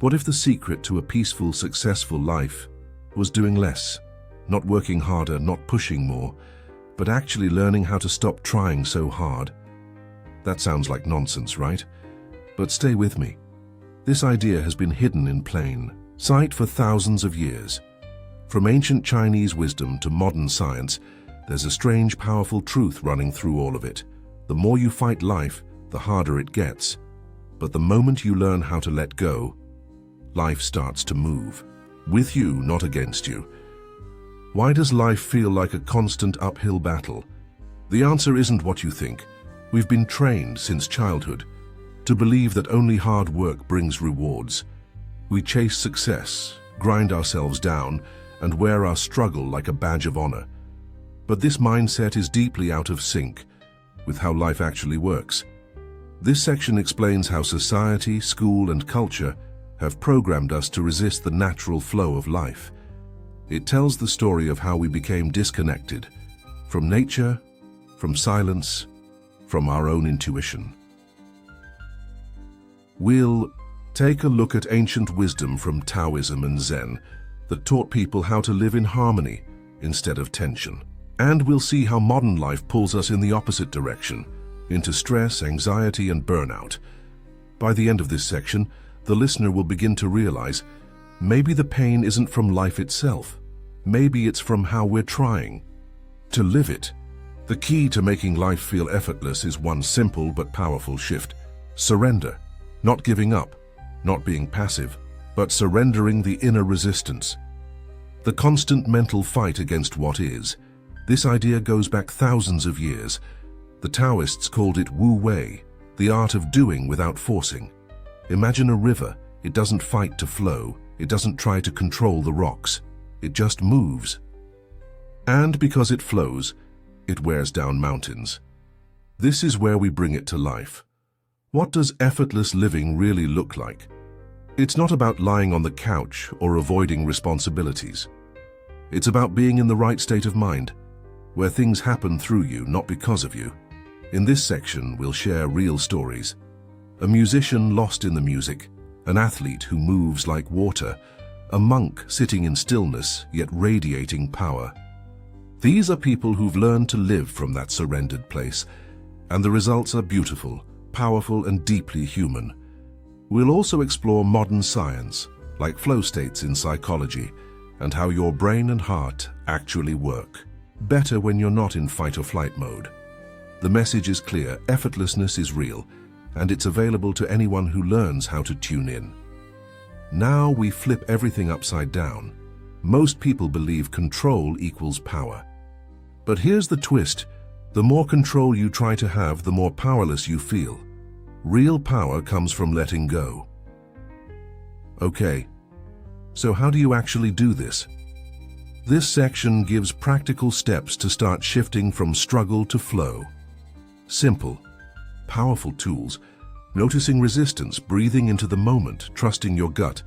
What if the secret to a peaceful, successful life was doing less, not working harder, not pushing more, but actually learning how to stop trying so hard? That sounds like nonsense, right? But stay with me. This idea has been hidden in plain sight for thousands of years. From ancient Chinese wisdom to modern science, there's a strange, powerful truth running through all of it. The more you fight life, the harder it gets. But the moment you learn how to let go, life starts to move. With you, not against you. Why does life feel like a constant uphill battle? The answer isn't what you think. We've been trained since childhood to believe that only hard work brings rewards. We chase success, grind ourselves down, and wear our struggle like a badge of honor. But this mindset is deeply out of sync with how life actually works. This section explains how society, school, and culture have programmed us to resist the natural flow of life. It tells the story of how we became disconnected from nature, from silence, from our own intuition. We'll take a look at ancient wisdom from Taoism and Zen that taught people how to live in harmony instead of tension. And we'll see how modern life pulls us in the opposite direction, into stress, anxiety, and burnout. By the end of this section, the listener will begin to realize maybe the pain isn't from life itself. Maybe it's from how we're trying to live it. The key to making life feel effortless is one simple but powerful shift: surrender. Not giving up, not being passive, but surrendering the inner resistance. The constant mental fight against what is. This idea goes back thousands of years. The Taoists called it Wu Wei, the art of doing without forcing. Imagine a river. It doesn't fight to flow. It doesn't try to control the rocks. It just moves. And because it flows, it wears down mountains. This is where we bring it to life. What does effortless living really look like? It's not about lying on the couch or avoiding responsibilities. It's about being in the right state of mind, where things happen through you, not because of you. In this section, we'll share real stories. A musician lost in the music, an athlete who moves like water, a monk sitting in stillness yet radiating power. These are people who've learned to live from that surrendered place, and the results are beautiful, powerful, and deeply human. We'll also explore modern science, like flow states in psychology, and how your brain and heart actually work better when you're not in fight or flight mode. The message is clear: effortlessness is real, and it's available to anyone who learns how to tune in. Now we flip everything upside down. Most people believe control equals power. But here's the twist: the more control you try to have, the more powerless you feel. Real power comes from letting go. Okay, so how do you actually do this? This section gives practical steps to start shifting from struggle to flow. Simple, powerful tools: noticing resistance, breathing into the moment, trusting your gut,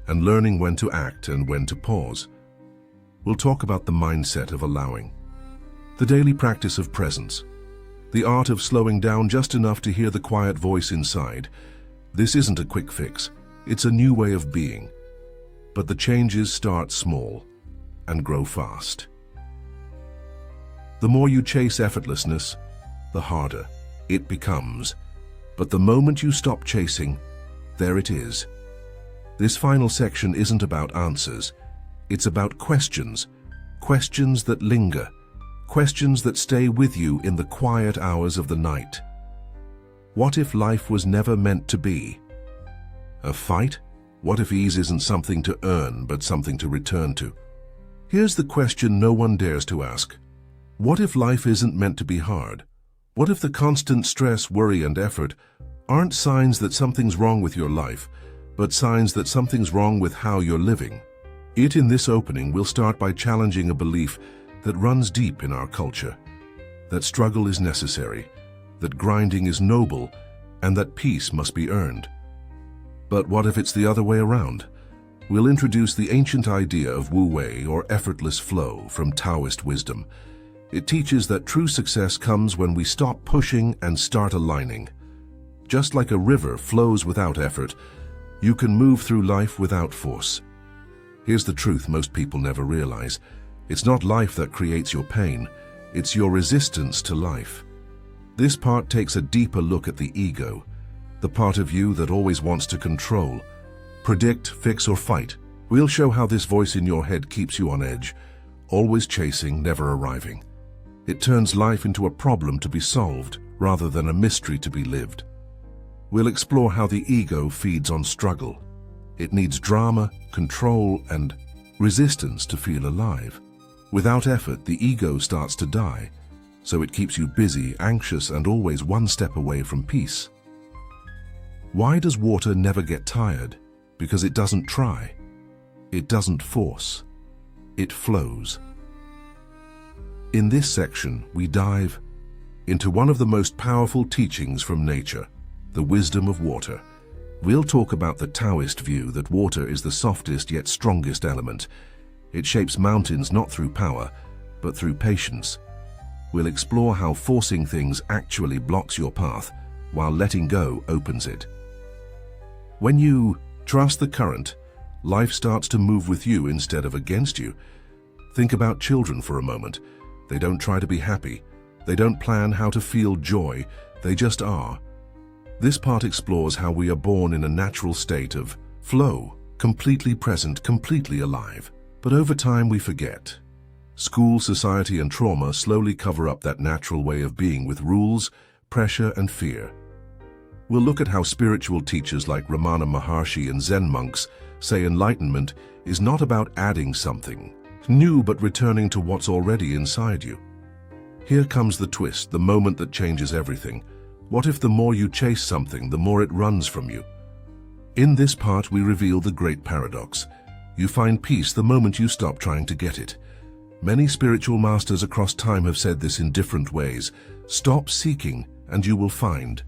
and learning when to act and when to pause. We'll talk about the mindset of allowing, the daily practice of presence, the art of slowing down just enough to hear the quiet voice inside. This isn't a quick fix. It's a new way of being. But the changes start small and grow fast. The more you chase effortlessness, the harder it becomes. But the moment you stop chasing, there it is. This final section isn't about answers. It's about questions. Questions that linger. Questions that stay with you in the quiet hours of the night. What if life was never meant to be? A fight? What if ease isn't something to earn, but something to return to? Here's the question no one dares to ask. What if life isn't meant to be hard? What if the constant stress, worry, and effort aren't signs that something's wrong with your life, but signs that something's wrong with how you're living? In this opening, we'll start by challenging a belief that runs deep in our culture: that struggle is necessary, that grinding is noble, and that peace must be earned. But what if it's the other way around? We'll introduce the ancient idea of Wu Wei, or effortless flow, from Taoist wisdom. It teaches that true success comes when we stop pushing and start aligning. Just like a river flows without effort, You can move through life without force. Here's the truth most people never realize. It's not life that creates your pain, it's your resistance to life. This part takes a deeper look at the ego, the part of you that always wants to control, predict, fix, or fight. We'll show how this voice in your head keeps you on edge, always chasing, never arriving. It turns life into a problem to be solved rather than a mystery to be lived. We'll explore how the ego feeds on struggle. It needs drama, control, and resistance to feel alive. Without effort, the ego starts to die, so it keeps you busy, anxious, and always one step away from peace. Why does water never get tired? Because it doesn't try. It doesn't force. It flows. In this section, we dive into one of the most powerful teachings from nature, the wisdom of water. We'll talk about the Taoist view that water is the softest yet strongest element. It shapes mountains not through power, but through patience. We'll explore how forcing things actually blocks your path, while letting go opens it. When you trust the current, life starts to move with you instead of against you. Think about children for a moment. They don't try to be happy. They don't plan how to feel joy. They just are. This part explores how we are born in a natural state of flow, completely present, completely alive. But over time we forget. School, society, and trauma slowly cover up that natural way of being with rules, pressure, and fear. We'll look at how spiritual teachers like Ramana Maharshi and Zen monks say enlightenment is not about adding something new but returning to what's already inside you. Here comes the twist, the moment that changes everything. What if the more you chase something, the more it runs from you? In this part, we reveal the great paradox. You find peace the moment you stop trying to get it. Many spiritual masters across time have said this in different ways. Stop seeking and you will find.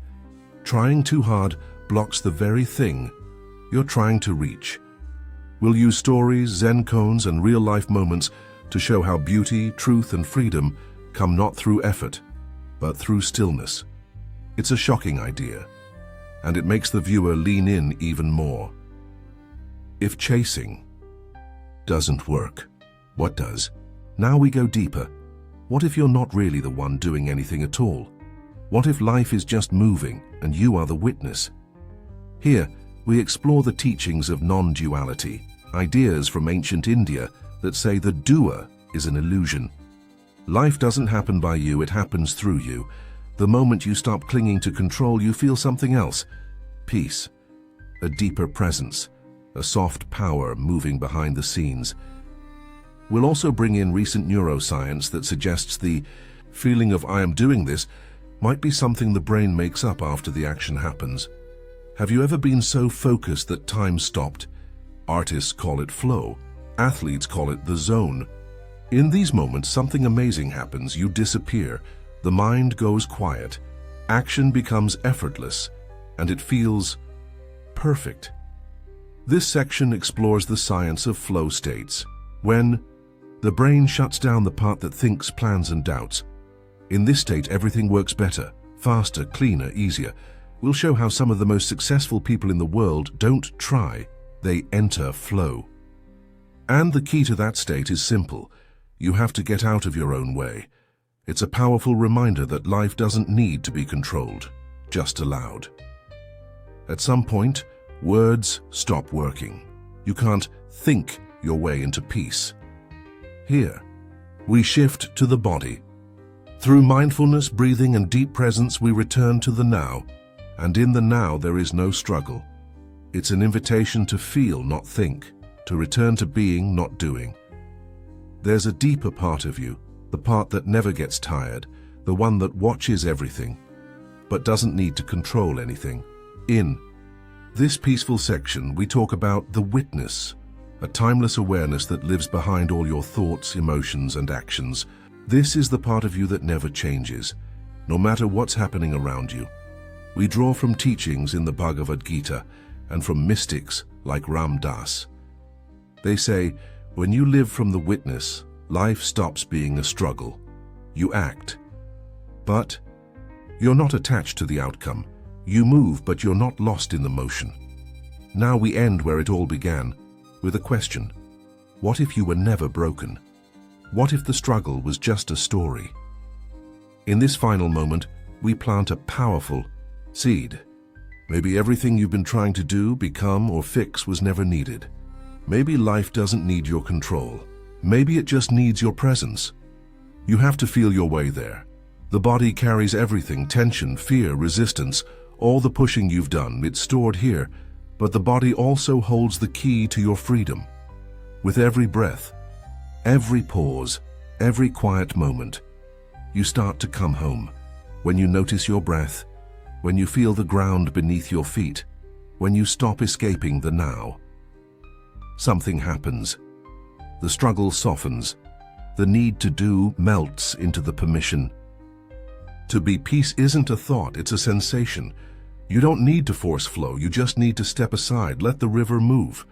Trying too hard blocks the very thing you're trying to reach. We'll use stories, Zen koans, and real-life moments to show how beauty, truth, and freedom come not through effort, but through stillness. It's a shocking idea, and it makes the viewer lean in even more. If chasing doesn't work, what does? Now we go deeper. What if you're not really the one doing anything at all? What if life is just moving and you are the witness? Here, we explore the teachings of non-duality, ideas from ancient India that say the doer is an illusion. Life doesn't happen by you, it happens through you. The moment you stop clinging to control, you feel something else. Peace, a deeper presence, a soft power moving behind the scenes. We'll also bring in recent neuroscience that suggests the feeling of "I am doing this" might be something the brain makes up after the action happens. Have you ever been so focused that time stopped? Artists call it flow. Athletes call it the zone. In these moments, something amazing happens. You disappear. The mind goes quiet. Action becomes effortless, and it feels perfect. This section explores the science of flow states, when the brain shuts down the part that thinks, plans, and doubts. In this state, everything works better, faster, cleaner, easier. We'll show how some of the most successful people in the world don't try, they enter flow. And the key to that state is simple. You have to get out of your own way. It's a powerful reminder that life doesn't need to be controlled, just allowed. At some point, words stop working. You can't think your way into peace. Here, we shift to the body. Through mindfulness, breathing, and deep presence, we return to the now. And in the now, there is no struggle. It's an invitation to feel, not think, to return to being, not doing. There's a deeper part of you, the part that never gets tired, the one that watches everything, but doesn't need to control anything. In this peaceful section, we talk about the witness, a timeless awareness that lives behind all your thoughts, emotions, and actions. This is the part of you that never changes, no matter what's happening around you. We draw from teachings in the Bhagavad Gita and from mystics like Ram Dass. They say, when you live from the witness, life stops being a struggle. You act. But you're not attached to the outcome. You move, but you're not lost in the motion. Now we end where it all began, with a question. What if you were never broken? What if the struggle was just a story? In this final moment, we plant a powerful seed. Maybe everything you've been trying to do, become, or fix was never needed. Maybe life doesn't need your control. Maybe it just needs your presence. You have to feel your way there. The body carries everything: tension, fear, resistance, all the pushing you've done, it's stored here. But the body also holds the key to your freedom. With every breath, every pause, every quiet moment, you start to come home. When you notice your breath, when you feel the ground beneath your feet, when you stop escaping the now, something happens. The struggle softens. The need to do melts into the permission. To be. Peace isn't a thought, it's a sensation. You don't need to force flow, you just need to step aside, let the river move.